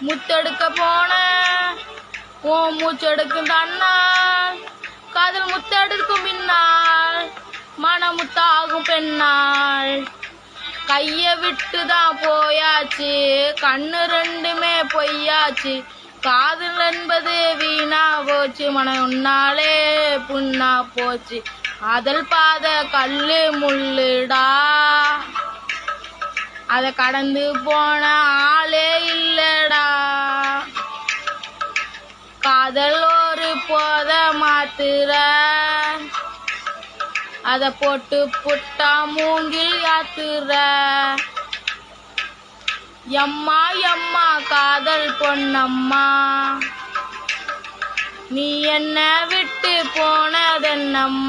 முத்தெடுக்க போன ஓ மூச்செடுக்கும் தன்னால் காதல் முத்தெடுக்கும் பின்னால் மனமுத்தாகும் பெண்ணாள் கைய விட்டுதான் போயாச்சு கண்ணு ரெண்டுமே பொய்யாச்சு காதல் என்பது வீணா போச்சு மனம் உன்னாலே புண்ணா போச்சு காதல் பாத கல்லு முள்ளுடா அத கடந்து போன ஆளே இல்லடா காதல் ஒரு போத மாத்துற அத போட்டு புட்டா மூங்கில் யாத்துற எம்மா எம்மா காதல் பொன்னம்மா நீ என்ன விட்டு போனதென்னம்மா